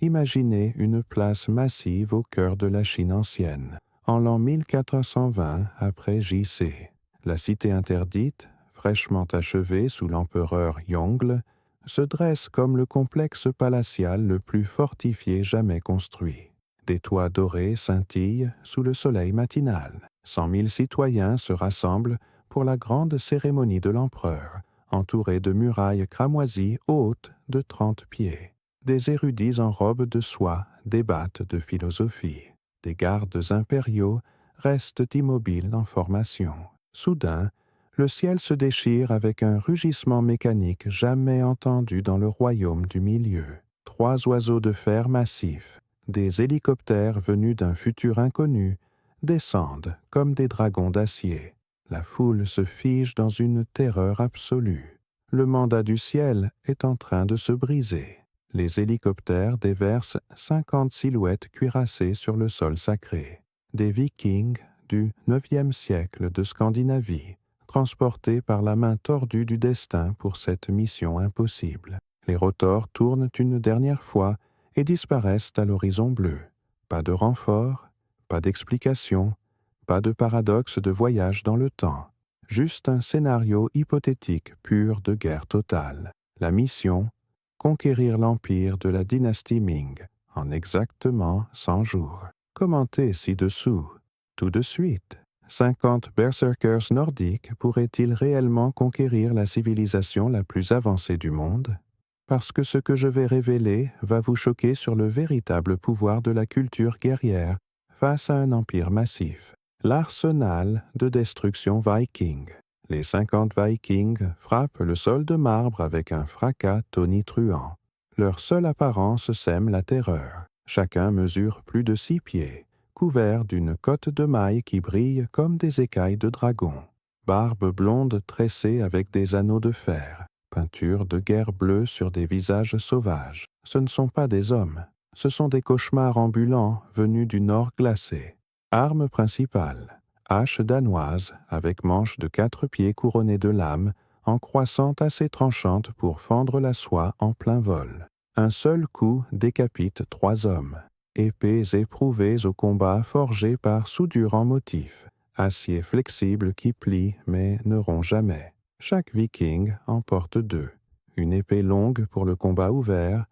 imaginez une place massive au cœur de la Chine ancienne, en l'an 1420 après J.C. La cité interdite, fraîchement achevée sous l'empereur Yongle, se dresse comme le complexe palatial le plus fortifié jamais construit. Des toits dorés scintillent sous le soleil matinal. 100 000 citoyens se rassemblent pour la grande cérémonie de l'empereur, entourés de murailles cramoisies hautes de 30 pieds. Des érudits en robes de soie débattent de philosophie. Des gardes impériaux restent immobiles en formation. Soudain, le ciel se déchire avec un rugissement mécanique jamais entendu dans le royaume du milieu. 3 oiseaux de fer massifs, des hélicoptères venus d'un futur inconnu, descendent comme des dragons d'acier. La foule se fige dans une terreur absolue. Le mandat du ciel est en train de se briser. Les hélicoptères déversent 50 silhouettes cuirassées sur le sol sacré. Des Vikings du IXe siècle de Scandinavie, transportés par la main tordue du destin pour cette mission impossible. Les rotors tournent une dernière fois et disparaissent à l'horizon bleu. Pas de renfort, pas d'explication, pas de paradoxe de voyage dans le temps. Juste un scénario hypothétique pur de guerre totale. La mission, conquérir l'empire de la dynastie Ming en exactement 100 jours. Commentez ci-dessous. Tout de suite. 50 berserkers nordiques pourraient-ils réellement conquérir la civilisation la plus avancée du monde? Parce que ce que je vais révéler va vous choquer sur le véritable pouvoir de la culture guerrière face à un empire massif. L'arsenal de destruction viking. Les 50 Vikings frappent le sol de marbre avec un fracas tonitruant. Leur seule apparence sème la terreur. Chacun mesure plus de 6 pieds, couvert d'une cotte de mailles qui brille comme des écailles de dragon. Barbe blonde tressée avec des anneaux de fer. Peinture de guerre bleue sur des visages sauvages. Ce ne sont pas des hommes, ce sont des cauchemars ambulants venus du nord glacé. Arme principale. Hache danoise avec manche de 4 pieds couronnée de lames, en croissante assez tranchante pour fendre la soie en plein vol. Un seul coup décapite 3 hommes. Épées éprouvées au combat forgées par soudure en motif. Acier flexible qui plie mais ne rompt jamais. Chaque viking en porte 2. Une épée longue pour le combat ouvert,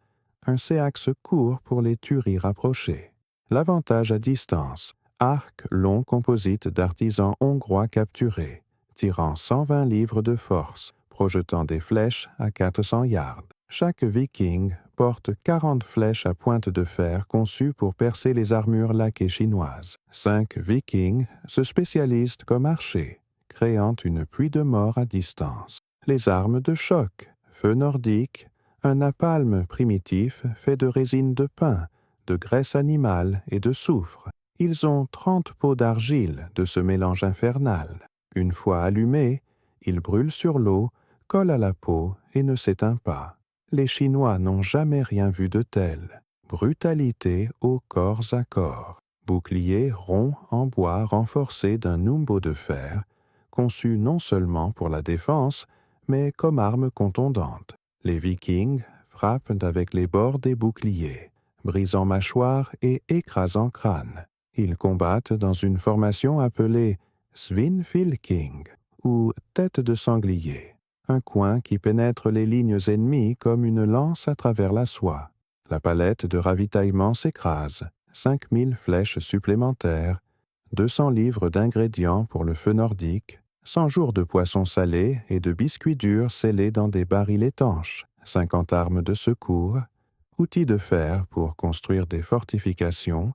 un séaxe court pour les tueries rapprochées. L'avantage à distance. Arc long composite d'artisans hongrois capturés, tirant 120 livres de force, projetant des flèches à 400 yards. Chaque viking porte 40 flèches à pointe de fer conçues pour percer les armures laquées chinoises. 5 vikings se spécialisent comme archers, créant une pluie de mort à distance. Les armes de choc, feu nordique, un napalm primitif fait de résine de pin, de graisse animale et de soufre. Ils ont 30 pots d'argile de ce mélange infernal. Une fois allumés, ils brûlent sur l'eau, collent à la peau et ne s'éteignent pas. Les Chinois n'ont jamais rien vu de tel. Brutalité au corps à corps. Bouclier rond en bois renforcé d'un numbo de fer, conçu non seulement pour la défense, mais comme arme contondante. Les Vikings frappent avec les bords des boucliers, brisant mâchoires et écrasant crânes. Ils combattent dans une formation appelée Svinfylking, ou tête de sanglier, un coin qui pénètre les lignes ennemies comme une lance à travers la soie. La palette de ravitaillement s'écrase, 5000 flèches supplémentaires, 200 livres d'ingrédients pour le feu nordique, 100 jours de poissons salés et de biscuits durs scellés dans des barils étanches, 50 armes de secours, outils de fer pour construire des fortifications,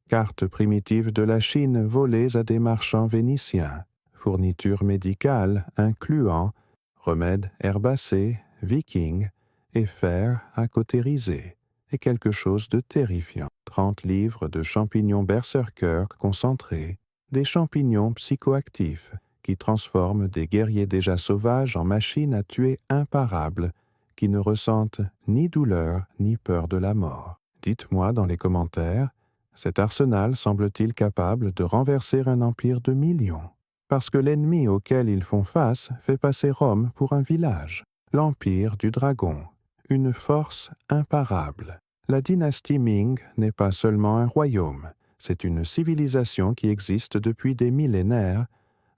cartes primitives de la Chine volées à des marchands vénitiens, fournitures médicales incluant remèdes herbacés, vikings et fer à cautériser, et quelque chose de terrifiant. 30 livres de champignons berserkers concentrés, des champignons psychoactifs qui transforment des guerriers déjà sauvages en machines à tuer imparables, qui ne ressentent ni douleur ni peur de la mort. Dites-moi dans les commentaires, cet arsenal semble-t-il capable de renverser un empire de millions? Parce que l'ennemi auquel ils font face fait passer Rome pour un village, l'empire du dragon, une force imparable. La dynastie Ming n'est pas seulement un royaume, c'est une civilisation qui existe depuis des millénaires,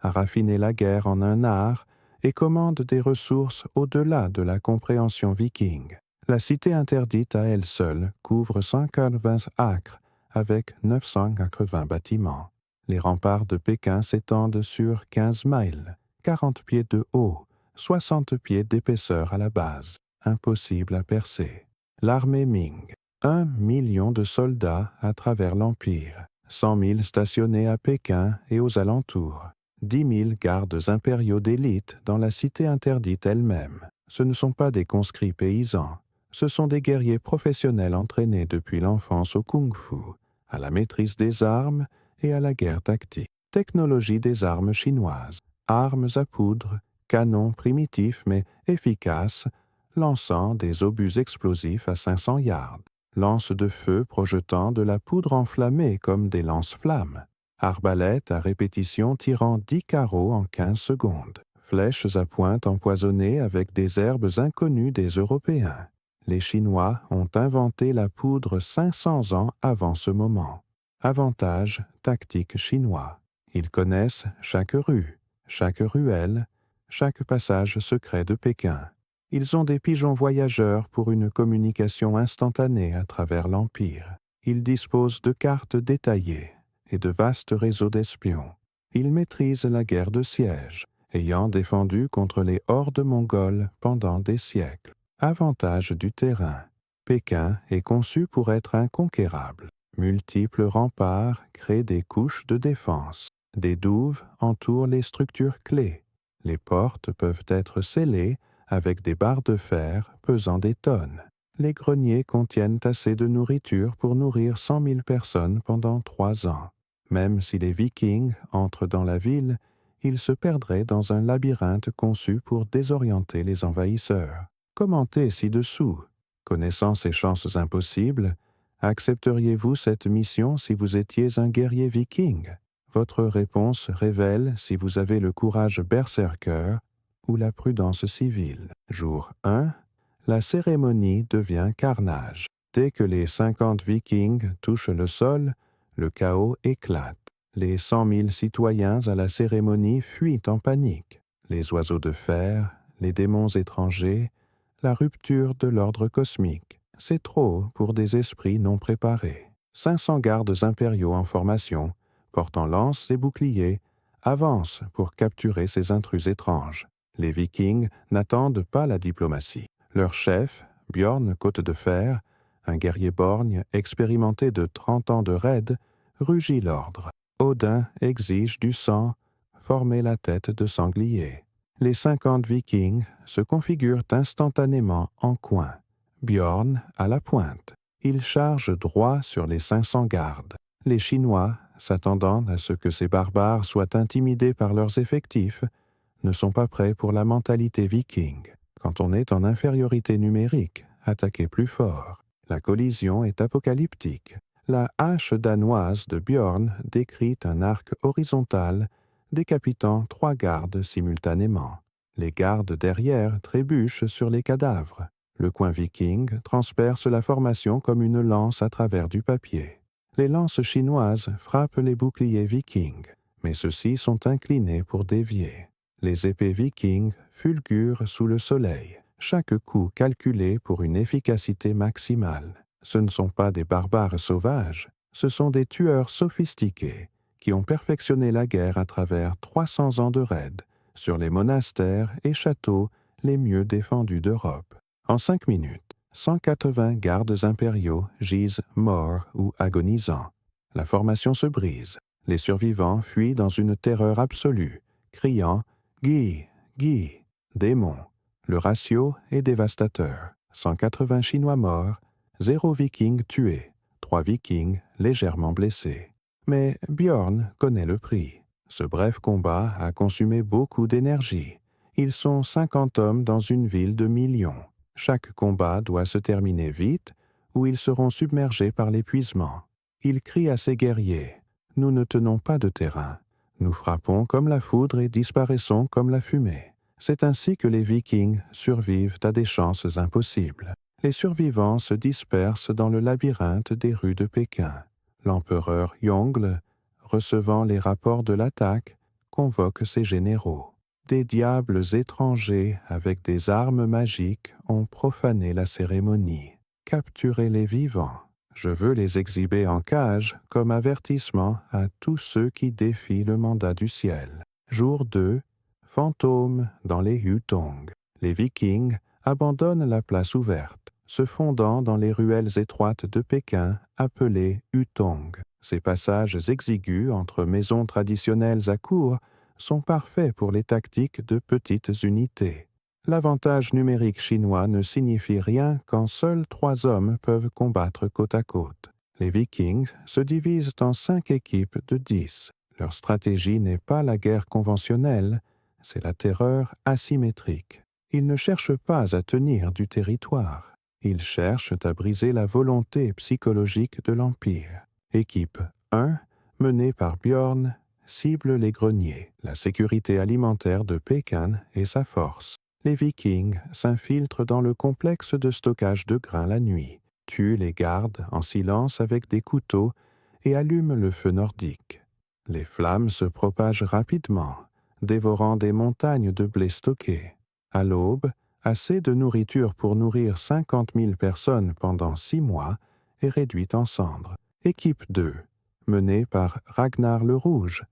a raffiné la guerre en un art et commande des ressources au-delà de la compréhension viking. La cité interdite à elle seule couvre 180 acres avec 980 bâtiments. Les remparts de Pékin s'étendent sur 15 miles, 40 pieds de haut, 60 pieds d'épaisseur à la base. Impossible à percer. L'armée Ming. 1 million de soldats à travers l'Empire. 100 000 stationnés à Pékin et aux alentours. 10 000 gardes impériaux d'élite dans la cité interdite elle-même. Ce ne sont pas des conscrits paysans. Ce sont des guerriers professionnels entraînés depuis l'enfance au kung-fu, à la maîtrise des armes et à la guerre tactique. Technologie des armes chinoises. Armes à poudre, canons primitifs mais efficaces, lançant des obus explosifs à 500 yards. Lances de feu projetant de la poudre enflammée comme des lance-flammes. Arbalètes à répétition tirant 10 carreaux en 15 secondes. Flèches à pointe empoisonnées avec des herbes inconnues des Européens. Les Chinois ont inventé la poudre 500 ans avant ce moment. Avantage tactique chinois. Ils connaissent chaque rue, chaque ruelle, chaque passage secret de Pékin. Ils ont des pigeons voyageurs pour une communication instantanée à travers l'Empire. Ils disposent de cartes détaillées et de vastes réseaux d'espions. Ils maîtrisent la guerre de siège, ayant défendu contre les hordes mongoles pendant des siècles. Avantage du terrain. Pékin est conçu pour être inconquérable. Multiples remparts créent des couches de défense. Des douves entourent les structures clés. Les portes peuvent être scellées avec des barres de fer pesant des tonnes. Les greniers contiennent assez de nourriture pour nourrir 100 000 personnes pendant 3 ans. Même si les Vikings entrent dans la ville, ils se perdraient dans un labyrinthe conçu pour désorienter les envahisseurs. Commentez ci-dessous. Connaissant ces chances impossibles, accepteriez-vous cette mission si vous étiez un guerrier viking? Votre réponse révèle si vous avez le courage berserker ou la prudence civile. Jour 1. La cérémonie devient carnage. Dès que les 50 Vikings touchent le sol, le chaos éclate. Les 100 000 citoyens à la cérémonie fuient en panique. Les oiseaux de fer, les démons étrangers, la rupture de l'ordre cosmique. C'est trop pour des esprits non préparés. 500 gardes impériaux en formation, portant lances et boucliers, avancent pour capturer ces intrus étranges. Les Vikings n'attendent pas la diplomatie. Leur chef, Bjorn Côte de Fer, un guerrier borgne expérimenté de 30 ans de raid, rugit l'ordre. Odin exige du sang, former la tête de sanglier. Les 50 Vikings se configurent instantanément en coin. Bjorn à la pointe. Il charge droit sur les 500 gardes. Les Chinois, s'attendant à ce que ces barbares soient intimidés par leurs effectifs, ne sont pas prêts pour la mentalité viking. Quand on est en infériorité numérique, attaquer plus fort. La collision est apocalyptique. La hache danoise de Bjorn décrit un arc horizontal décapitant 3 gardes simultanément. Les gardes derrière trébuchent sur les cadavres. Le coin viking transperce la formation comme une lance à travers du papier. Les lances chinoises frappent les boucliers vikings, mais ceux-ci sont inclinés pour dévier. Les épées vikings fulgurent sous le soleil, chaque coup calculé pour une efficacité maximale. Ce ne sont pas des barbares sauvages, ce sont des tueurs sophistiqués qui ont perfectionné la guerre à travers 300 ans de raids sur les monastères et châteaux les mieux défendus d'Europe. En 5 minutes, 180 gardes impériaux gisent morts ou agonisants. La formation se brise. Les survivants fuient dans une terreur absolue, criant « Guy, Guy, démon ». Le ratio est dévastateur. 180 Chinois morts, 0 Vikings tués, 3 Vikings légèrement blessés. Mais Bjorn connaît le prix. Ce bref combat a consumé beaucoup d'énergie. Ils sont 50 hommes dans une ville de millions. Chaque combat doit se terminer vite ou ils seront submergés par l'épuisement. Il crie à ses guerriers « Nous ne tenons pas de terrain. Nous frappons comme la foudre et disparaissons comme la fumée. » C'est ainsi que les Vikings survivent à des chances impossibles. Les survivants se dispersent dans le labyrinthe des rues de Pékin. L'empereur Yongle, recevant les rapports de l'attaque, convoque ses généraux. Des diables étrangers avec des armes magiques ont profané la cérémonie. Capturez-les vivants. Je veux les exhiber en cage comme avertissement à tous ceux qui défient le mandat du ciel. Jour 2. Fantômes dans les Hutong. Les Vikings abandonnent la place ouverte, se fondant dans les ruelles étroites de Pékin appelées Hutong. Ces passages exigus entre maisons traditionnelles à cour sont parfaits pour les tactiques de petites unités. L'avantage numérique chinois ne signifie rien quand seuls 3 hommes peuvent combattre côte à côte. Les Vikings se divisent en 5 équipes de 10. Leur stratégie n'est pas la guerre conventionnelle, c'est la terreur asymétrique. Ils ne cherchent pas à tenir du territoire. Ils cherchent à briser la volonté psychologique de l'Empire. Équipe 1, menée par Bjorn, cible les greniers. La sécurité alimentaire de Pékin est sa force. Les Vikings s'infiltrent dans le complexe de stockage de grains la nuit, tuent les gardes en silence avec des couteaux et allument le feu nordique. Les flammes se propagent rapidement, dévorant des montagnes de blé stocké. À l'aube, assez de nourriture pour nourrir 50 000 personnes pendant 6 mois est réduite en cendres. Équipe 2, menée par Ragnar le Rouge,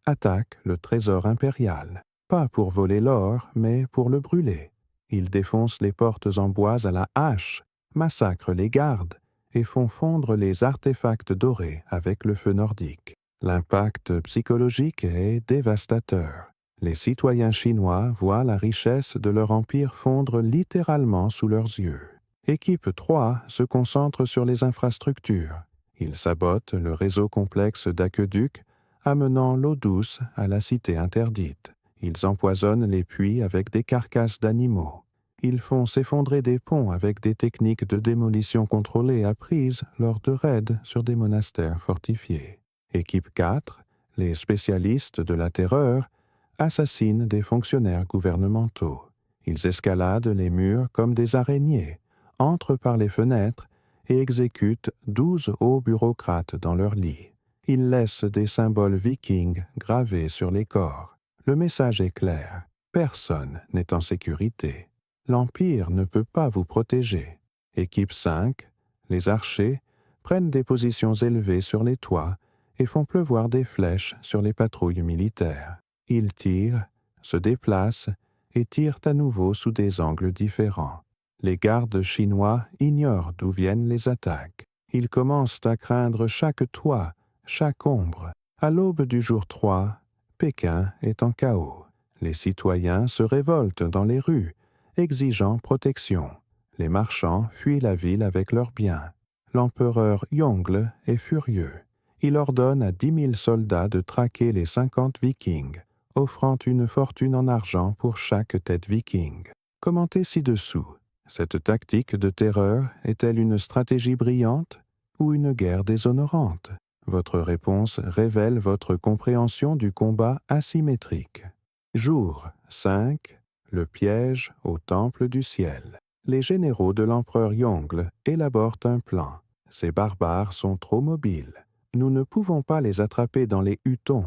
attaque le trésor impérial. Pas pour voler l'or, mais pour le brûler. Ils défoncent les portes en bois à la hache, massacrent les gardes et font fondre les artefacts dorés avec le feu nordique. L'impact psychologique est dévastateur. Les citoyens chinois voient la richesse de leur empire fondre littéralement sous leurs yeux. Équipe 3 se concentre sur les infrastructures. Ils sabotent le réseau complexe d'aqueducs, amenant l'eau douce à la cité interdite. Ils empoisonnent les puits avec des carcasses d'animaux. Ils font s'effondrer des ponts avec des techniques de démolition contrôlée apprises lors de raids sur des monastères fortifiés. Équipe 4, les spécialistes de la terreur, assassinent des fonctionnaires gouvernementaux. Ils escaladent les murs comme des araignées, entrent par les fenêtres et exécutent 12 hauts bureaucrates dans leur lit. Ils laissent des symboles vikings gravés sur les corps. Le message est clair. Personne n'est en sécurité. L'Empire ne peut pas vous protéger. Équipe 5, les archers prennent des positions élevées sur les toits et font pleuvoir des flèches sur les patrouilles militaires. Ils tirent, se déplacent et tirent à nouveau sous des angles différents. Les gardes chinois ignorent d'où viennent les attaques. Ils commencent à craindre chaque toit, chaque ombre. À l'aube du jour 3, Pékin est en chaos. Les citoyens se révoltent dans les rues, exigeant protection. Les marchands fuient la ville avec leurs biens. L'empereur Yongle est furieux. Il ordonne à 10 000 soldats de traquer les 50 vikings, offrant une fortune en argent pour chaque tête viking. Commentez ci-dessous. Cette tactique de terreur est-elle une stratégie brillante ou une guerre déshonorante? Votre réponse révèle votre compréhension du combat asymétrique. Jour 5. Le piège au temple du ciel. Les généraux de l'empereur Yongle élaborent un plan. Ces barbares sont trop mobiles. Nous ne pouvons pas les attraper dans les hutons.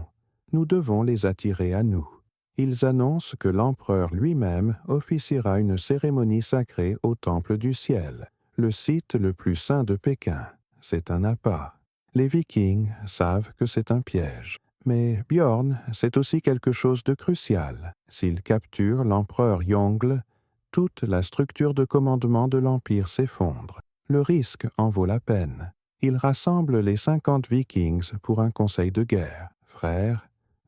Nous devons les attirer à nous. Ils annoncent que l'empereur lui-même officiera une cérémonie sacrée au temple du ciel, le site le plus saint de Pékin. C'est un appât. Les Vikings savent que c'est un piège. Mais Bjorn, c'est aussi quelque chose de crucial. S'il capture l'empereur Yongle, toute la structure de commandement de l'Empire s'effondre. Le risque en vaut la peine. Il rassemble les 50 Vikings pour un conseil de guerre. Frères,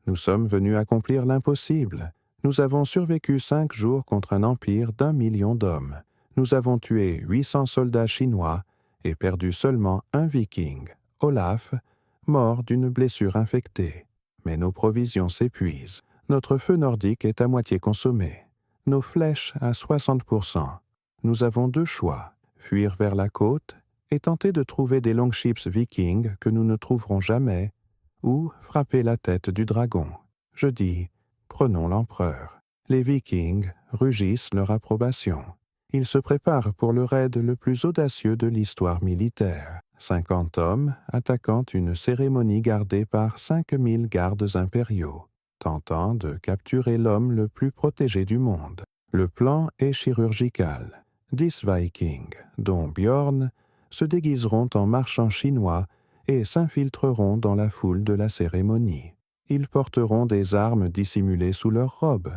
nous sommes venus accomplir l'impossible. Nous avons survécu 5 jours contre un empire d'1 million d'hommes. Nous avons tué 800 soldats chinois et perdu seulement un Viking, Olaf, mort d'une blessure infectée. Mais nos provisions s'épuisent. Notre feu nordique est à moitié consommé. Nos flèches à 60%. Nous avons 2 choix, fuir vers la côte et tenter de trouver des longships vikings que nous ne trouverons jamais, ou frapper la tête du dragon. Je dis, prenons l'empereur. Les Vikings rugissent leur approbation. Ils se préparent pour le raid le plus audacieux de l'histoire militaire. 50 hommes attaquant une cérémonie gardée par 5000 gardes impériaux, tentant de capturer l'homme le plus protégé du monde. Le plan est chirurgical. 10 Vikings, dont Bjorn, se déguiseront en marchands chinois et s'infiltreront dans la foule de la cérémonie. Ils porteront des armes dissimulées sous leurs robes.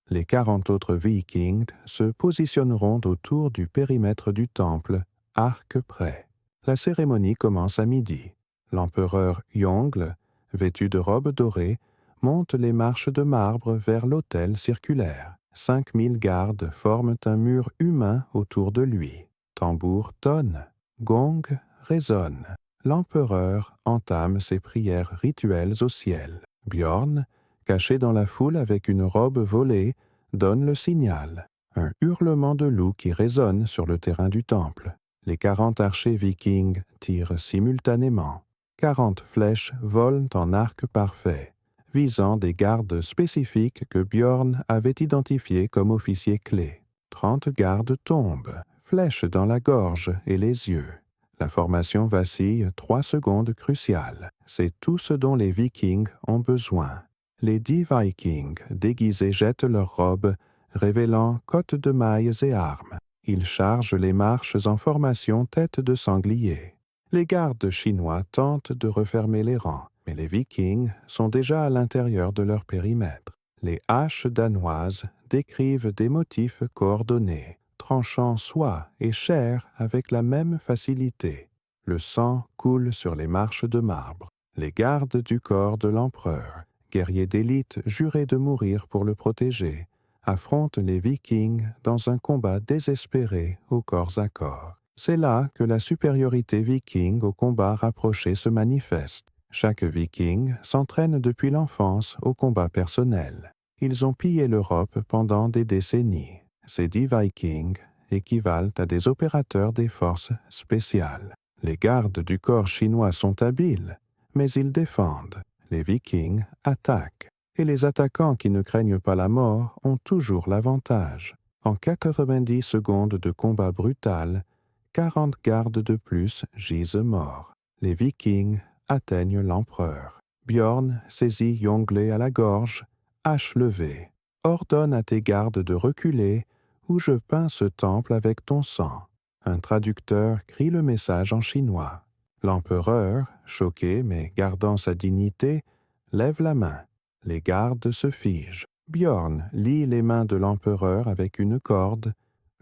Les 40 autres Vikings se positionneront autour du périmètre du temple, arc près. La cérémonie commence à midi. L'empereur Yongle, vêtu de robe dorée, monte les marches de marbre vers l'autel circulaire. 5000 gardes forment un mur humain autour de lui. Tambour tonne, gong résonne. L'empereur entame ses prières rituelles au ciel. Bjorn, caché dans la foule avec une robe volée, donne le signal. Un hurlement de loup qui résonne sur le terrain du temple. Les 40 archers vikings tirent simultanément. 40 flèches volent en arc parfait, visant des gardes spécifiques que Bjorn avait identifiés comme officiers clés. 30 gardes tombent, flèches dans la gorge et les yeux. La formation vacille 3 secondes cruciales. C'est tout ce dont les Vikings ont besoin. Les 10 Vikings déguisés jettent leurs robes, révélant cottes de mailles et armes. Ils chargent les marches en formation tête de sanglier. Les gardes chinois tentent de refermer les rangs, mais les Vikings sont déjà à l'intérieur de leur périmètre. Les haches danoises décrivent des motifs coordonnés, tranchant soie et chair avec la même facilité. Le sang coule sur les marches de marbre. Les gardes du corps de l'empereur, guerriers d'élite jurés de mourir pour le protéger, affrontent les Vikings dans un combat désespéré au corps à corps. C'est là que la supériorité viking au combat rapproché se manifeste. Chaque Viking s'entraîne depuis l'enfance au combat personnel. Ils ont pillé l'Europe pendant des décennies. Ces 10 Vikings équivalent à des opérateurs des forces spéciales. Les gardes du corps chinois sont habiles, mais ils défendent. Les Vikings attaquent. Et les attaquants qui ne craignent pas la mort ont toujours l'avantage. En 90 secondes de combat brutal, 40 gardes de plus gisent morts. Les Vikings atteignent l'empereur. Bjorn saisit Yongle à la gorge, hache levée. Ordonne à tes gardes de reculer, ou je peins ce temple avec ton sang. Un traducteur crie le message en chinois. L'empereur, choqué mais gardant sa dignité, lève la main. Les gardes se figent. Bjorn lie les mains de l'empereur avec une corde,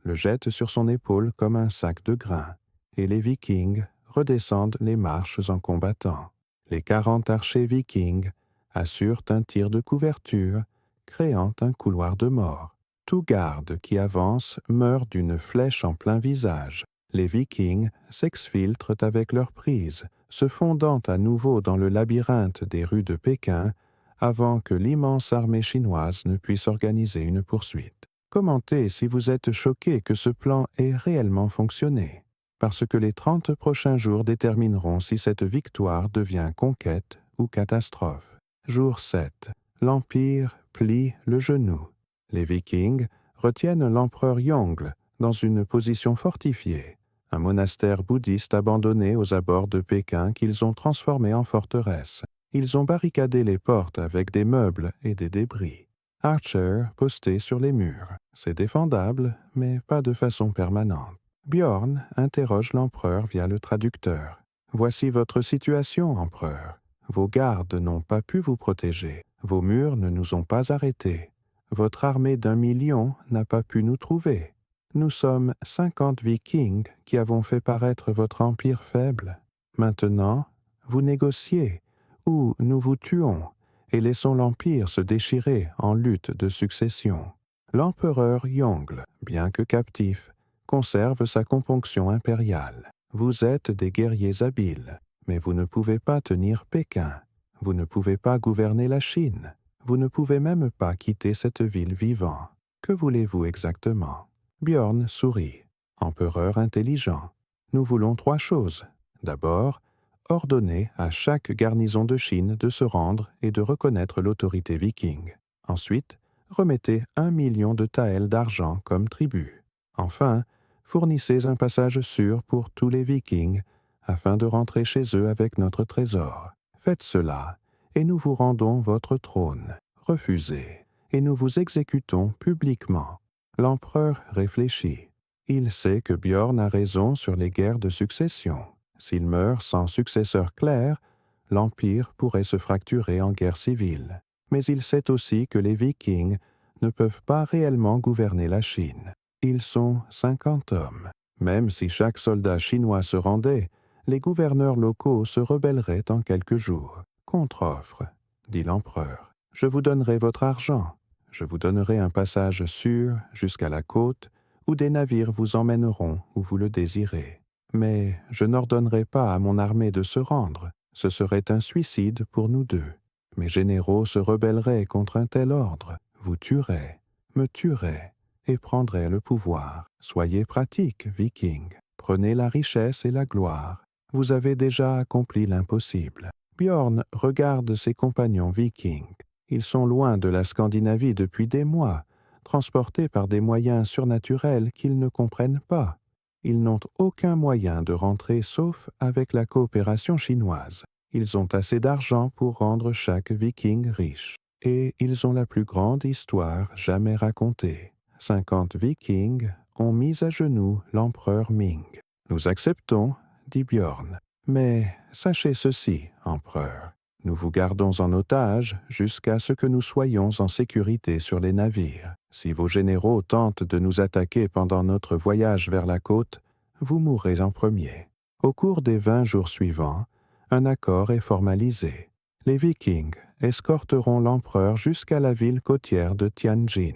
le jette sur son épaule comme un sac de grains, et les Vikings redescendent les marches en combattant. Les 40 archers vikings assurent un tir de couverture, créant un couloir de mort. Tout garde qui avance meurt d'une flèche en plein visage. Les Vikings s'exfiltrent avec leur prise, se fondant à nouveau dans le labyrinthe des rues de Pékin, avant que l'immense armée chinoise ne puisse organiser une poursuite. Commentez si vous êtes choqué que ce plan ait réellement fonctionné, parce que les 30 prochains jours détermineront si cette victoire devient conquête ou catastrophe. Jour 7. L'Empire plie le genou. Les Vikings retiennent l'empereur Yongle dans une position fortifiée, un monastère bouddhiste abandonné aux abords de Pékin qu'ils ont transformé en forteresse. Ils ont barricadé les portes avec des meubles et des débris. Archer posté sur les murs. C'est défendable, mais pas de façon permanente. Bjorn interroge l'empereur via le traducteur. « Voici votre situation, empereur. Vos gardes n'ont pas pu vous protéger. Vos murs ne nous ont pas arrêtés. Votre armée d'1 million n'a pas pu nous trouver. Nous sommes 50 Vikings qui avons fait paraître votre empire faible. Maintenant, vous négociez, ou nous vous tuons, et laissons l'Empire se déchirer en lutte de succession. » L'empereur Yongle, bien que captif, conserve sa componction impériale. Vous êtes des guerriers habiles, mais vous ne pouvez pas tenir Pékin. Vous ne pouvez pas gouverner la Chine. Vous ne pouvez même pas quitter cette ville vivant. Que voulez-vous exactement? Bjorn sourit. Empereur intelligent. Nous voulons 3 choses. D'abord, ordonner à chaque garnison de Chine de se rendre et de reconnaître l'autorité viking. Ensuite, remettez 1 million de taels d'argent comme tribut. Enfin, fournissez un passage sûr pour tous les Vikings, afin de rentrer chez eux avec notre trésor. Faites cela, et nous vous rendons votre trône. Refusez, et nous vous exécutons publiquement. » L'empereur réfléchit. Il sait que Bjorn a raison sur les guerres de succession. S'il meurt sans successeur clair, l'Empire pourrait se fracturer en guerre civile. Mais il sait aussi que les Vikings ne peuvent pas réellement gouverner la Chine. Ils sont 50 hommes. Même si chaque soldat chinois se rendait, les gouverneurs locaux se rebelleraient en quelques jours. « Contre-offre, » dit l'empereur. « Je vous donnerai votre argent. Je vous donnerai un passage sûr jusqu'à la côte, où des navires vous emmèneront où vous le désirez. Mais je n'ordonnerai pas à mon armée de se rendre. Ce serait un suicide pour nous deux. Mes généraux se rebelleraient contre un tel ordre, vous tueraient, me tueraient, et prendraient le pouvoir. Soyez pratiques, Vikings. Prenez la richesse et la gloire. Vous avez déjà accompli l'impossible. » Bjorn regarde ses compagnons Vikings. Ils sont loin de la Scandinavie depuis des mois, transportés par des moyens surnaturels qu'ils ne comprennent pas. Ils n'ont aucun moyen de rentrer sauf avec la coopération chinoise. Ils ont assez d'argent pour rendre chaque Viking riche. Et ils ont la plus grande histoire jamais racontée. 50 Vikings ont mis à genoux l'empereur Ming. « Nous acceptons, » dit Bjorn. « Mais sachez ceci, empereur. Nous vous gardons en otage jusqu'à ce que nous soyons en sécurité sur les navires. Si vos généraux tentent de nous attaquer pendant notre voyage vers la côte, vous mourrez en premier. » Au cours des 20 jours suivants, un accord est formalisé. Les Vikings escorteront l'empereur jusqu'à la ville côtière de Tianjin.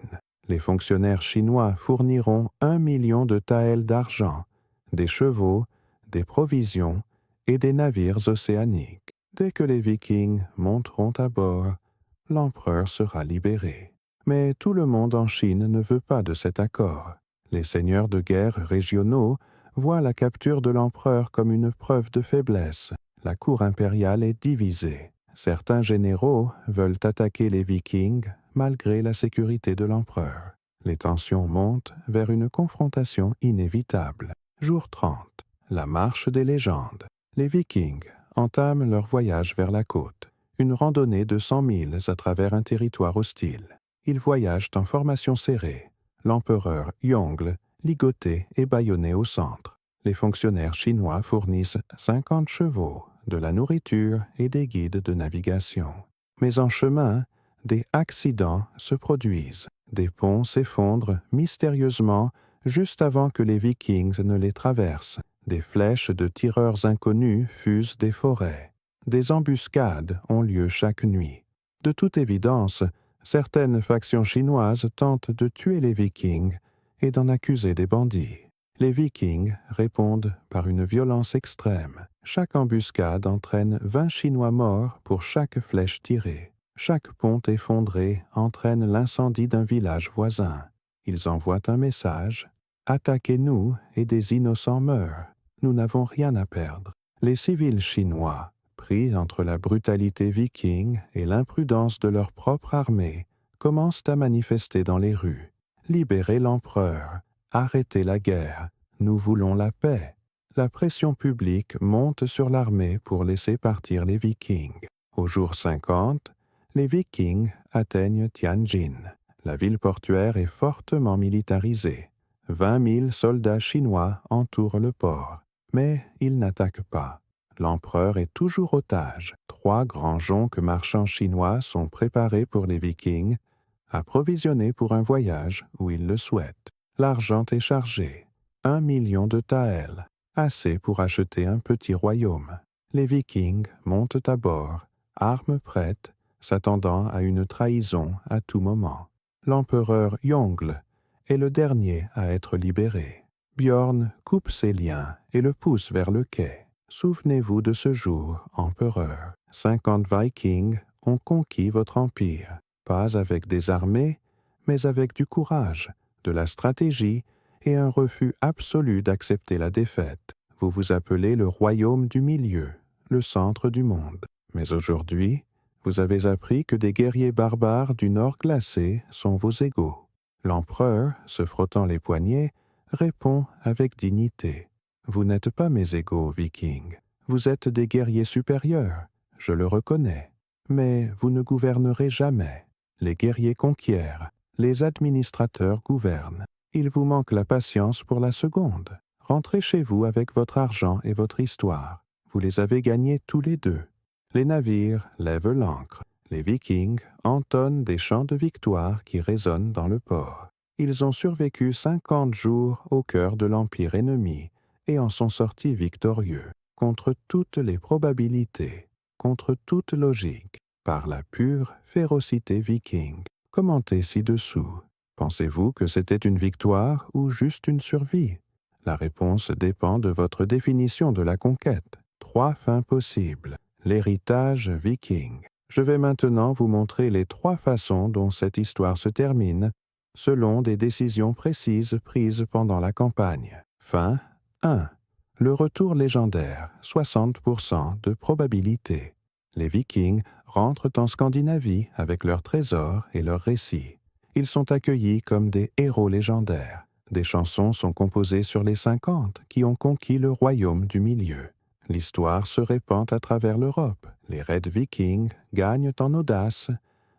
Les fonctionnaires chinois fourniront 1 million de taels d'argent, des chevaux, des provisions et des navires océaniques. Dès que les Vikings monteront à bord, l'empereur sera libéré. Mais tout le monde en Chine ne veut pas de cet accord. Les seigneurs de guerre régionaux voient la capture de l'empereur comme une preuve de faiblesse. La cour impériale est divisée. Certains généraux veulent attaquer les Vikings malgré la sécurité de l'empereur. Les tensions montent vers une confrontation inévitable. Jour 30. La marche des légendes. Les Vikings entament leur voyage vers la côte. Une randonnée de 100 milles à travers un territoire hostile. Ils voyagent en formation serrée. L'empereur Yongle, ligoté et bâillonné au centre. Les fonctionnaires chinois fournissent 50 chevaux, de la nourriture et des guides de navigation. Mais en chemin, des accidents se produisent. Des ponts s'effondrent mystérieusement juste avant que les Vikings ne les traversent. Des flèches de tireurs inconnus fusent des forêts. Des embuscades ont lieu chaque nuit. De toute évidence, certaines factions chinoises tentent de tuer les Vikings et d'en accuser des bandits. Les Vikings répondent par une violence extrême. Chaque embuscade entraîne 20 Chinois morts pour chaque flèche tirée. Chaque pont effondré entraîne l'incendie d'un village voisin. Ils envoient un message « Attaquez-nous et des innocents meurent. Nous n'avons rien à perdre. » Les civils chinois, pris entre la brutalité viking et l'imprudence de leur propre armée, commencent à manifester dans les rues. « Libérez l'empereur. Arrêtez la guerre. Nous voulons la paix. » La pression publique monte sur l'armée pour laisser partir les Vikings. Au jour 50, les Vikings atteignent Tianjin. La ville portuaire est fortement militarisée. 20 000 soldats chinois entourent le port, mais ils n'attaquent pas. L'empereur est toujours otage. 3 grands jonques marchands chinois sont préparés pour les Vikings, approvisionnés pour un voyage où ils le souhaitent. L'argent est chargé. 1 million de taels, assez pour acheter un petit royaume. Les Vikings montent à bord, armes prêtes, s'attendant à une trahison à tout moment. L'empereur Yongle est le dernier à être libéré. Bjorn coupe ses liens et le pousse vers le quai. Souvenez-vous de ce jour, empereur. 50 Vikings ont conquis votre empire, pas avec des armées, mais avec du courage, de la stratégie et un refus absolu d'accepter la défaite. Vous vous appelez le royaume du milieu, le centre du monde. Mais aujourd'hui, vous avez appris que des guerriers barbares du nord glacé sont vos égaux. L'empereur, se frottant les poignets, réponds avec dignité. Vous n'êtes pas mes égaux, Vikings. Vous êtes des guerriers supérieurs, je le reconnais. Mais vous ne gouvernerez jamais. Les guerriers conquièrent, les administrateurs gouvernent. Il vous manque la patience pour la seconde. Rentrez chez vous avec votre argent et votre histoire. Vous les avez gagnés tous les deux. Les navires lèvent l'ancre. Les Vikings entonnent des chants de victoire qui résonnent dans le port. Ils ont survécu 50 jours au cœur de l'empire ennemi et en sont sortis victorieux, contre toutes les probabilités, contre toute logique, par la pure férocité viking. Commentez ci-dessous. Pensez-vous que c'était une victoire ou juste une survie? La réponse dépend de votre définition de la conquête. 3 fins possibles. L'héritage viking. Je vais maintenant vous montrer les 3 façons dont cette histoire se termine, selon des décisions précises prises pendant la campagne. Fin 1. Le retour légendaire, 60% de probabilité. Les Vikings rentrent en Scandinavie avec leurs trésors et leurs récits. Ils sont accueillis comme des héros légendaires. Des chansons sont composées sur les 50 qui ont conquis le royaume du milieu. L'histoire se répand à travers l'Europe. Les raids vikings gagnent en audace,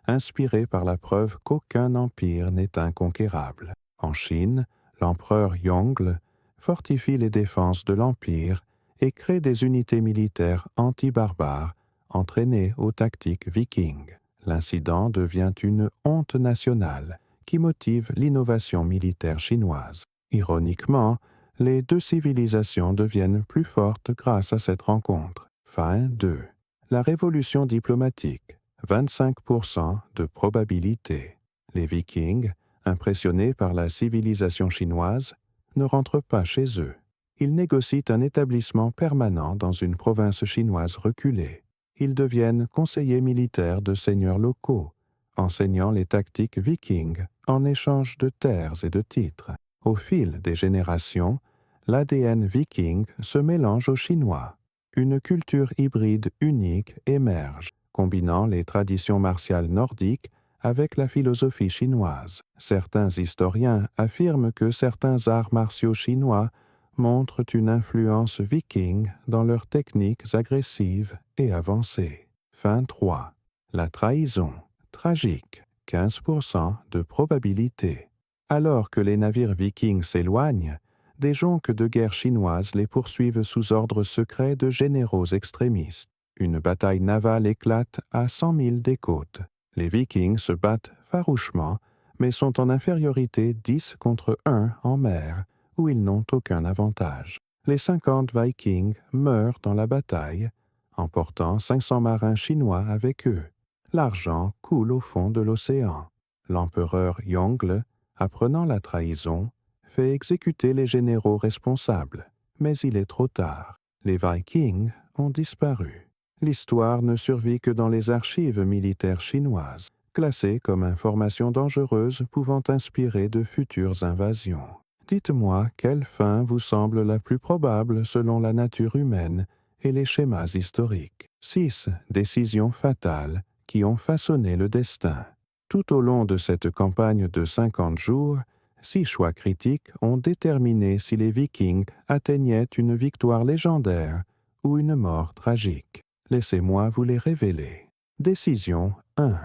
inspirés par la preuve qu'aucun empire n'est inconquérable. En Chine, l'empereur Yongle fortifie les défenses de l'empire et crée des unités militaires anti-barbares entraînées aux tactiques vikings. L'incident devient une honte nationale qui motive l'innovation militaire chinoise. Ironiquement, les 2 civilisations deviennent plus fortes grâce à cette rencontre. Fin 2. La révolution diplomatique. 25% de probabilité. Les Vikings, impressionnés par la civilisation chinoise, ne rentrent pas chez eux. Ils négocient un établissement permanent dans une province chinoise reculée. Ils deviennent conseillers militaires de seigneurs locaux, enseignant les tactiques vikings en échange de terres et de titres. Au fil des générations, l'ADN viking se mélange au chinois. Une culture hybride unique émerge, combinant les traditions martiales nordiques avec la philosophie chinoise. Certains historiens affirment que certains arts martiaux chinois montrent une influence viking dans leurs techniques agressives et avancées. Fin 3. La trahison. Tragique. 15% de probabilité. Alors que les navires vikings s'éloignent, des jonques de guerre chinoises les poursuivent sous ordre secret de généraux extrémistes. Une bataille navale éclate à 100 000 des côtes. Les Vikings se battent farouchement, mais sont en infériorité 10 contre 1 en mer, où ils n'ont aucun avantage. Les 50 Vikings meurent dans la bataille, emportant 500 marins chinois avec eux. L'argent coule au fond de l'océan. L'empereur Yongle, apprenant la trahison, fait exécuter les généraux responsables, mais il est trop tard. Les Vikings ont disparu. L'histoire ne survit que dans les archives militaires chinoises, classées comme information dangereuse pouvant inspirer de futures invasions. Dites-moi quelle fin vous semble la plus probable selon la nature humaine et les schémas historiques. 6 décisions fatales qui ont façonné le destin. Tout au long de cette campagne de 50 jours, 6 choix critiques ont déterminé si les Vikings atteignaient une victoire légendaire ou une mort tragique. Laissez-moi vous les révéler. Décision 1.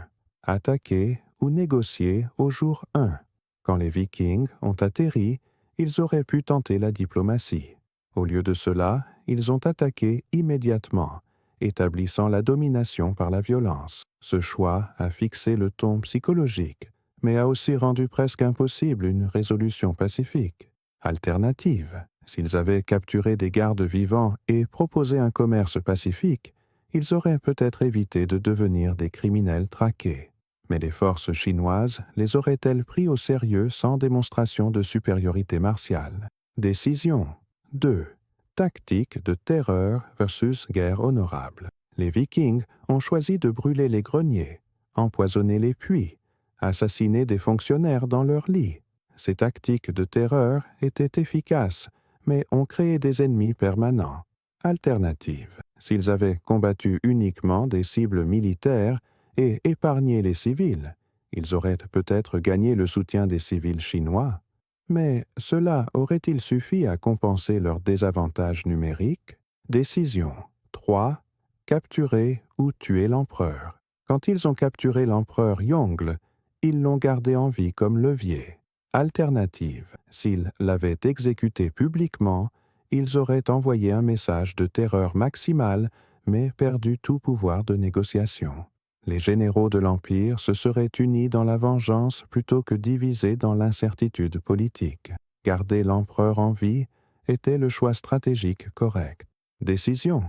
Attaquer ou négocier au jour 1. Quand les Vikings ont atterri, ils auraient pu tenter la diplomatie. Au lieu de cela, ils ont attaqué immédiatement, établissant la domination par la violence. Ce choix a fixé le ton psychologique, mais a aussi rendu presque impossible une résolution pacifique. Alternative, s'ils avaient capturé des gardes vivants et proposé un commerce pacifique, ils auraient peut-être évité de devenir des criminels traqués. Mais les forces chinoises les auraient-elles pris au sérieux sans démonstration de supériorité martiale? Décision 2. Tactique de terreur versus guerre honorable. Les Vikings ont choisi de brûler les greniers, empoisonner les puits, assassiner des fonctionnaires dans leurs lits. Ces tactiques de terreur étaient efficaces, mais ont créé des ennemis permanents. Alternative. S'ils avaient combattu uniquement des cibles militaires et épargné les civils, ils auraient peut-être gagné le soutien des civils chinois. Mais cela aurait-il suffi à compenser leurs désavantages numériques? Décision 3. Capturer ou tuer l'empereur. Quand ils ont capturé l'empereur Yongle, ils l'ont gardé en vie comme levier. Alternative, s'ils l'avaient exécuté publiquement, ils auraient envoyé un message de terreur maximale, mais perdu tout pouvoir de négociation. Les généraux de l'Empire se seraient unis dans la vengeance plutôt que divisés dans l'incertitude politique. Garder l'empereur en vie était le choix stratégique correct. Décision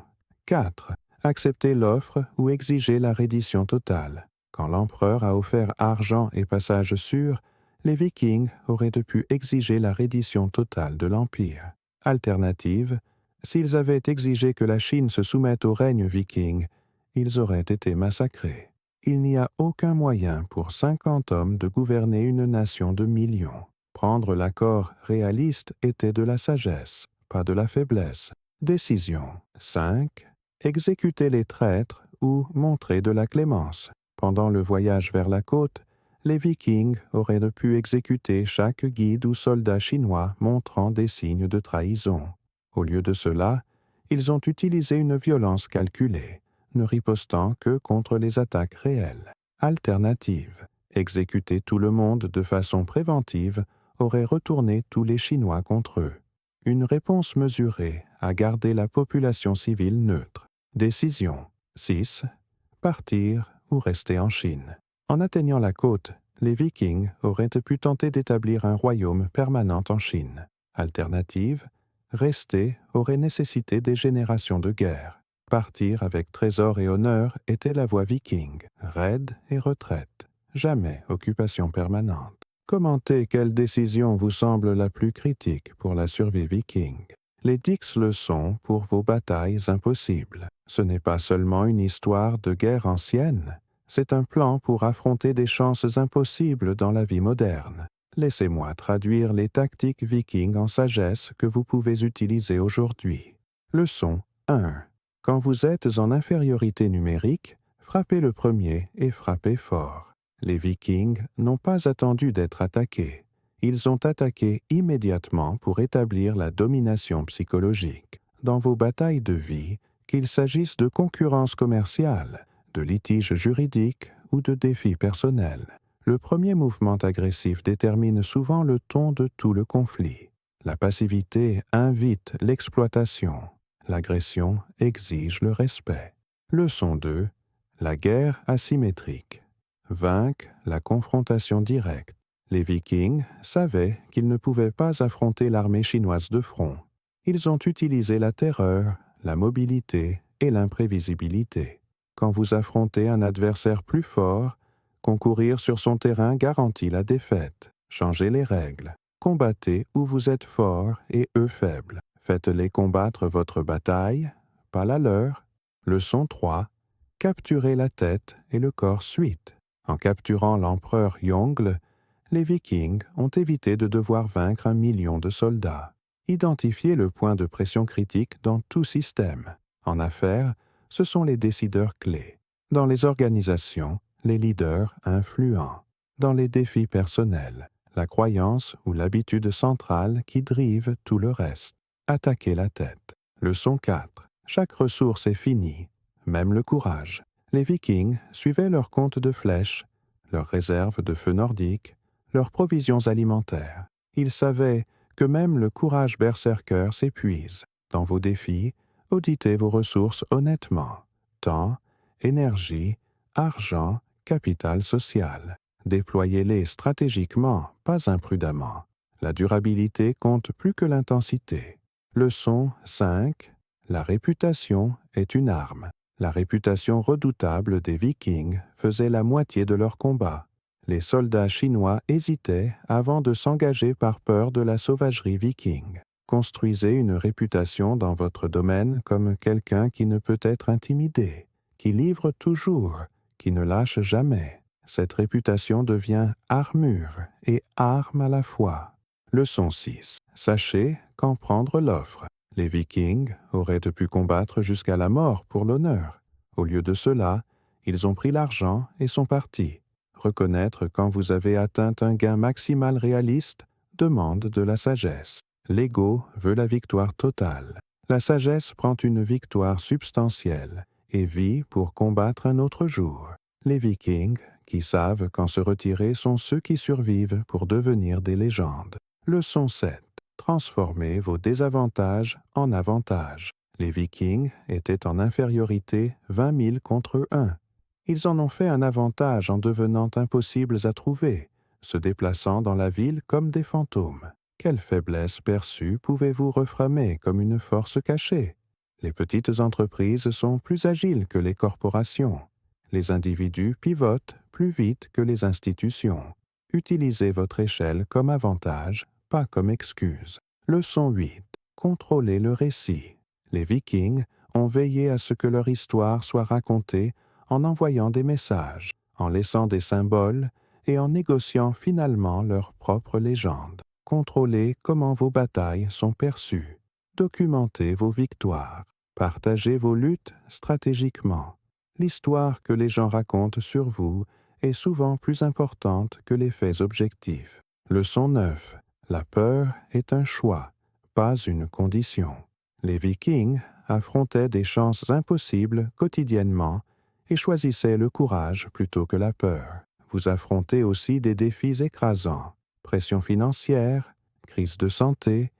4. Accepter l'offre ou exiger la reddition totale. Quand l'empereur a offert argent et passage sûr, les Vikings auraient pu exiger la reddition totale de l'Empire. Alternative, s'ils avaient exigé que la Chine se soumette au règne viking, ils auraient été massacrés. Il n'y a aucun moyen pour 50 hommes de gouverner une nation de millions. Prendre l'accord réaliste était de la sagesse, pas de la faiblesse. Décision 5. Exécuter les traîtres ou montrer de la clémence. Pendant le voyage vers la côte, les Vikings auraient pu exécuter chaque guide ou soldat chinois montrant des signes de trahison. Au lieu de cela, ils ont utilisé une violence calculée, ne ripostant que contre les attaques réelles. Alternative, exécuter tout le monde de façon préventive aurait retourné tous les Chinois contre eux. Une réponse mesurée a gardé la population civile neutre. Décision 6. Partir ou rester en Chine. En atteignant la côte, les Vikings auraient pu tenter d'établir un royaume permanent en Chine. Alternative, rester aurait nécessité des générations de guerre. Partir avec trésor et honneur était la voie viking, raid et retraite, jamais occupation permanente. Commentez quelle décision vous semble la plus critique pour la survie viking. Les 10 leçons pour vos batailles impossibles. Ce n'est pas seulement une histoire de guerre ancienne, c'est un plan pour affronter des chances impossibles dans la vie moderne. Laissez-moi traduire les tactiques vikings en sagesse que vous pouvez utiliser aujourd'hui. Leçon 1. Quand vous êtes en infériorité numérique, frappez le premier et frappez fort. Les Vikings n'ont pas attendu d'être attaqués. Ils ont attaqué immédiatement pour établir la domination psychologique. Dans vos batailles de vie, qu'il s'agisse de concurrence commerciale, de litiges juridiques ou de défis personnels, le premier mouvement agressif détermine souvent le ton de tout le conflit. La passivité invite l'exploitation. L'agression exige le respect. Leçon 2. La guerre asymétrique. Vaincre la confrontation directe. Les Vikings savaient qu'ils ne pouvaient pas affronter l'armée chinoise de front. Ils ont utilisé la terreur, la mobilité et l'imprévisibilité. Quand vous affrontez un adversaire plus fort, concourir sur son terrain garantit la défaite. Changez les règles. Combattez où vous êtes fort et eux faibles. Faites-les combattre votre bataille, pas la leur. Leçon 3. Capturez la tête et le corps suite. En capturant l'empereur Yongle, les Vikings ont évité de devoir vaincre 1 million de soldats. Identifiez le point de pression critique dans tout système. En affaires, ce sont les décideurs clés. Dans les organisations, les leaders influents. Dans les défis personnels, la croyance ou l'habitude centrale qui drive tout le reste. Attaquez la tête. Leçon 4. Chaque ressource est finie, même le courage. Les Vikings suivaient leur compte de flèches, leurs réserves de feu nordiques, leurs provisions alimentaires. Ils savaient que même le courage berserker s'épuise. Dans vos défis, auditez vos ressources honnêtement. Temps, énergie, argent, capital social. Déployez-les stratégiquement, pas imprudemment. La durabilité compte plus que l'intensité. Leçon 5. La réputation est une arme. La réputation redoutable des Vikings faisait la moitié de leur combat. Les soldats chinois hésitaient avant de s'engager par peur de la sauvagerie viking. Construisez une réputation dans votre domaine comme quelqu'un qui ne peut être intimidé, qui livre toujours, qui ne lâche jamais. Cette réputation devient armure et arme à la fois. Leçon 6. Sachez quand prendre l'offre. Les Vikings auraient pu combattre jusqu'à la mort pour l'honneur. Au lieu de cela, ils ont pris l'argent et sont partis. Reconnaître quand vous avez atteint un gain maximal réaliste demande de la sagesse. L'ego veut la victoire totale. La sagesse prend une victoire substantielle et vit pour combattre un autre jour. Les Vikings, qui savent quand se retirer, sont ceux qui survivent pour devenir des légendes. Leçon 7. Transformez vos désavantages en avantages. Les Vikings étaient en infériorité 20 000 contre 1. Ils en ont fait un avantage en devenant impossibles à trouver, se déplaçant dans la ville comme des fantômes. Quelle faiblesse perçue pouvez-vous reframer comme une force cachée? Les petites entreprises sont plus agiles que les corporations. Les individus pivotent plus vite que les institutions. Utilisez votre échelle comme avantage, pas comme excuse. Leçon 8. Contrôlez le récit. Les Vikings ont veillé à ce que leur histoire soit racontée en envoyant des messages, en laissant des symboles et en négociant finalement leur propre légende. Contrôlez comment vos batailles sont perçues. Documentez vos victoires. Partagez vos luttes stratégiquement. L'histoire que les gens racontent sur vous est souvent plus importante que les faits objectifs. Leçon 9. La peur est un choix, pas une condition. Les Vikings affrontaient des chances impossibles quotidiennement et choisissaient le courage plutôt que la peur. Vous affrontez aussi des défis écrasants, pression financière, crise de santé,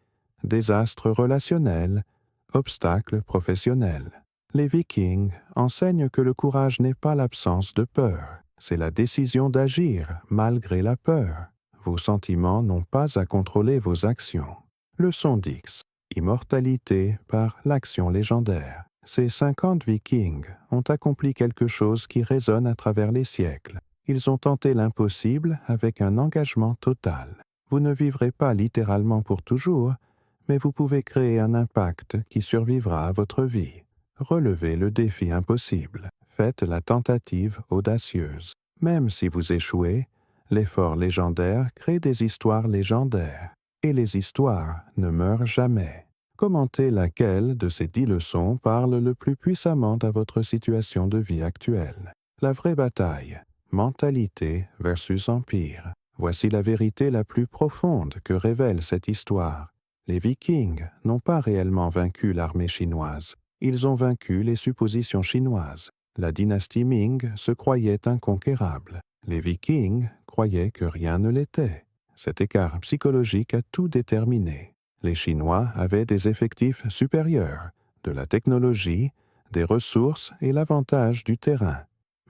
désastres relationnels, obstacles professionnels. Les Vikings enseignent que le courage n'est pas l'absence de peur, c'est la décision d'agir malgré la peur. Vos sentiments n'ont pas à contrôler vos actions. Leçon 10. Immortalité par l'action légendaire. Ces 50 Vikings ont accompli quelque chose qui résonne à travers les siècles. Ils ont tenté l'impossible avec un engagement total. Vous ne vivrez pas littéralement pour toujours, mais vous pouvez créer un impact qui survivra à votre vie. Relevez le défi impossible. Faites la tentative audacieuse. Même si vous échouez, l'effort légendaire crée des histoires légendaires. Et les histoires ne meurent jamais. Commentez laquelle de ces 10 leçons parle le plus puissamment à votre situation de vie actuelle. La vraie bataille, mentalité versus empire. Voici la vérité la plus profonde que révèle cette histoire. Les Vikings n'ont pas réellement vaincu l'armée chinoise. Ils ont vaincu les suppositions chinoises. La dynastie Ming se croyait inconquérable. Les Vikings croyaient que rien ne l'était. Cet écart psychologique a tout déterminé. Les Chinois avaient des effectifs supérieurs, de la technologie, des ressources et l'avantage du terrain.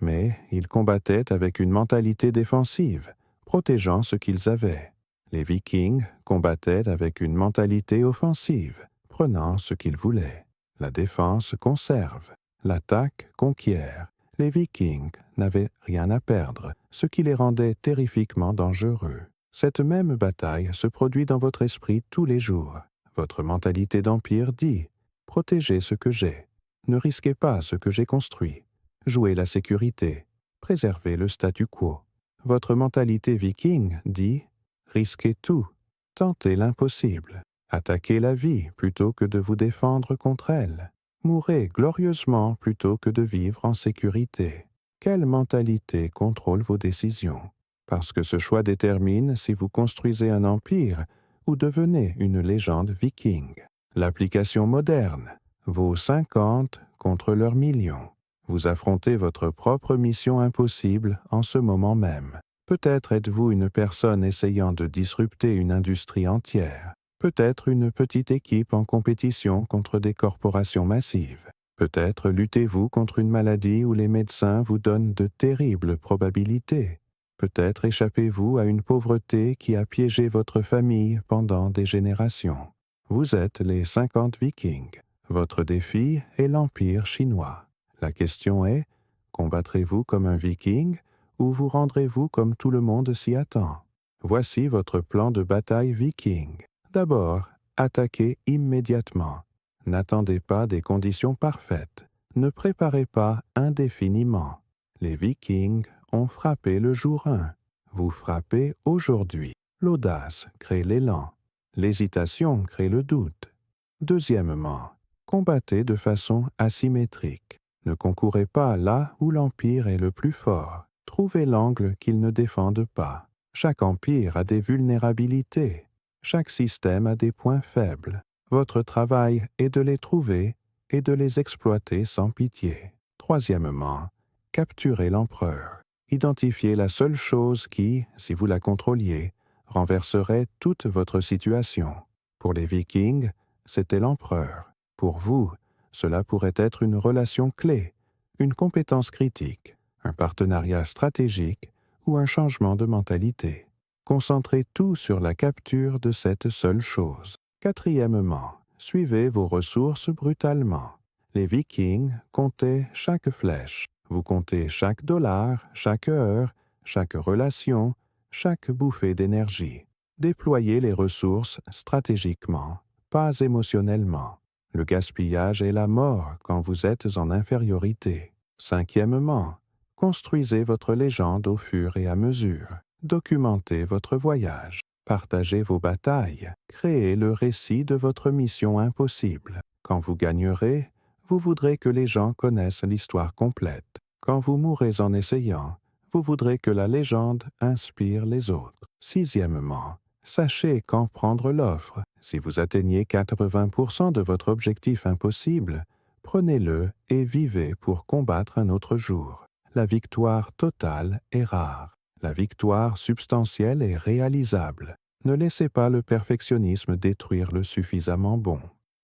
Mais ils combattaient avec une mentalité défensive, protégeant ce qu'ils avaient. Les Vikings combattaient avec une mentalité offensive, prenant ce qu'ils voulaient. La défense conserve, l'attaque conquiert. Les Vikings n'avaient rien à perdre, ce qui les rendait terrifiquement dangereux. Cette même bataille se produit dans votre esprit tous les jours. Votre mentalité d'empire dit « Protégez ce que j'ai. Ne risquez pas ce que j'ai construit. Jouez la sécurité. Préservez le statu quo. » Votre mentalité viking dit « Risquez tout. Tentez l'impossible. Attaquez la vie plutôt que de vous défendre contre elle. Mourrez glorieusement plutôt que de vivre en sécurité. » Quelle mentalité contrôle vos décisions? Parce que ce choix détermine si vous construisez un empire ou devenez une légende viking. L'application moderne, vos 50 contre leurs millions. Vous affrontez votre propre mission impossible en ce moment même. Peut-être êtes-vous une personne essayant de disrupter une industrie entière. Peut-être une petite équipe en compétition contre des corporations massives. Peut-être luttez-vous contre une maladie où les médecins vous donnent de terribles probabilités. Peut-être échappez-vous à une pauvreté qui a piégé votre famille pendant des générations. Vous êtes les 50 Vikings. Votre défi est l'Empire chinois. La question est, combattrez-vous comme un Viking ou vous rendrez-vous comme tout le monde s'y attend? Voici votre plan de bataille Viking. D'abord, attaquez immédiatement. N'attendez pas des conditions parfaites. Ne préparez pas indéfiniment. Les Vikings ont frappé le jour 1. Vous frappez aujourd'hui. L'audace crée l'élan. L'hésitation crée le doute. Deuxièmement, combattez de façon asymétrique. Ne concourez pas là où l'empire est le plus fort. Trouvez l'angle qu'ils ne défendent pas. Chaque empire a des vulnérabilités. Chaque système a des points faibles. Votre travail est de les trouver et de les exploiter sans pitié. Troisièmement, capturez l'empereur. Identifiez la seule chose qui, si vous la contrôliez, renverserait toute votre situation. Pour les Vikings, c'était l'empereur. Pour vous, cela pourrait être une relation clé, une compétence critique, un partenariat stratégique ou un changement de mentalité. Concentrez tout sur la capture de cette seule chose. Quatrièmement, suivez vos ressources brutalement. Les Vikings comptaient chaque flèche. Vous comptez chaque dollar, chaque heure, chaque relation, chaque bouffée d'énergie. Déployez les ressources stratégiquement, pas émotionnellement. Le gaspillage est la mort quand vous êtes en infériorité. Cinquièmement, construisez votre légende au fur et à mesure. Documentez votre voyage. Partagez vos batailles. Créez le récit de votre mission impossible. Quand vous gagnerez, vous voudrez que les gens connaissent l'histoire complète. Quand vous mourrez en essayant, vous voudrez que la légende inspire les autres. Sixièmement, sachez quand prendre l'offre. Si vous atteignez 80% de votre objectif impossible, prenez-le et vivez pour combattre un autre jour. La victoire totale est rare. La victoire substantielle est réalisable. Ne laissez pas le perfectionnisme détruire le suffisamment bon.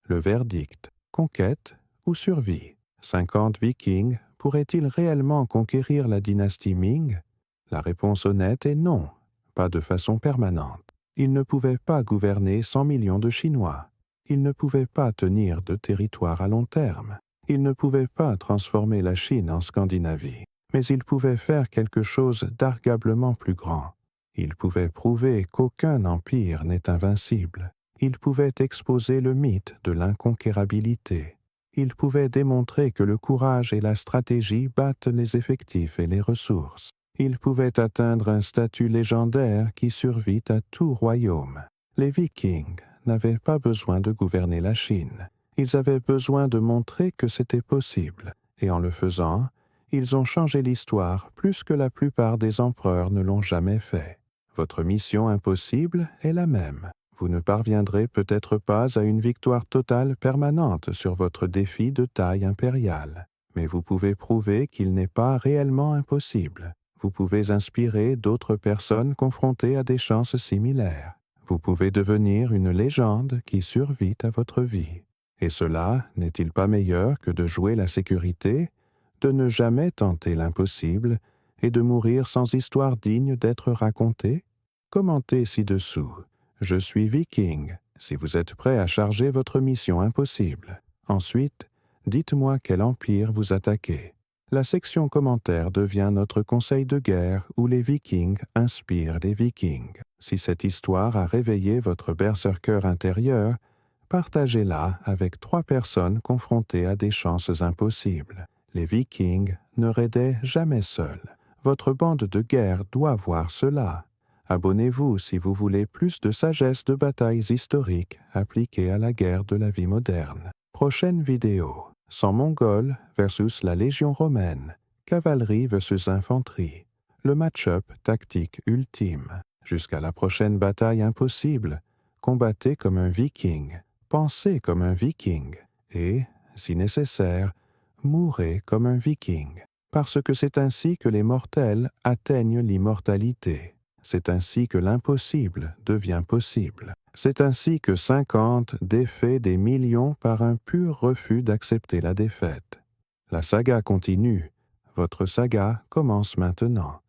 Le verdict, conquête ou survie. 50 Vikings pourraient-ils réellement conquérir la dynastie Ming? La réponse honnête est non, pas de façon permanente. Ils ne pouvaient pas gouverner 100 millions de Chinois. Ils ne pouvaient pas tenir de territoire à long terme. Ils ne pouvaient pas transformer la Chine en Scandinavie. Mais ils pouvaient faire quelque chose d'argablement plus grand. Ils pouvaient prouver qu'aucun empire n'est invincible. Ils pouvaient exposer le mythe de l'inconquérabilité. Ils pouvaient démontrer que le courage et la stratégie battent les effectifs et les ressources. Ils pouvaient atteindre un statut légendaire qui survit à tout royaume. Les Vikings n'avaient pas besoin de gouverner la Chine. Ils avaient besoin de montrer que c'était possible, et en le faisant, ils ont changé l'histoire plus que la plupart des empereurs ne l'ont jamais fait. Votre mission impossible est la même. Vous ne parviendrez peut-être pas à une victoire totale permanente sur votre défi de taille impériale, mais vous pouvez prouver qu'il n'est pas réellement impossible. Vous pouvez inspirer d'autres personnes confrontées à des chances similaires. Vous pouvez devenir une légende qui survit à votre vie. Et cela n'est-il pas meilleur que de jouer la sécurité, de ne jamais tenter l'impossible et de mourir sans histoire digne d'être racontée? Commentez ci-dessous. Je suis Viking, si vous êtes prêt à charger votre mission impossible. Ensuite, dites-moi quel empire vous attaquez. La section commentaires devient notre conseil de guerre où les Vikings inspirent les Vikings. Si cette histoire a réveillé votre berserker intérieur, partagez-la avec 3 personnes confrontées à des chances impossibles. Les Vikings ne raidaient jamais seuls. Votre bande de guerre doit voir cela. Abonnez-vous si vous voulez plus de sagesse de batailles historiques appliquées à la guerre de la vie moderne. Prochaine vidéo. 100 Mongols versus la Légion romaine. Cavalerie versus infanterie. Le match-up tactique ultime. Jusqu'à la prochaine bataille impossible. Combattez comme un Viking. Pensez comme un Viking. Et, si nécessaire, mourrez comme un Viking. Parce que c'est ainsi que les mortels atteignent l'immortalité. C'est ainsi que l'impossible devient possible. C'est ainsi que 50 défait des millions par un pur refus d'accepter la défaite. La saga continue. Votre saga commence maintenant.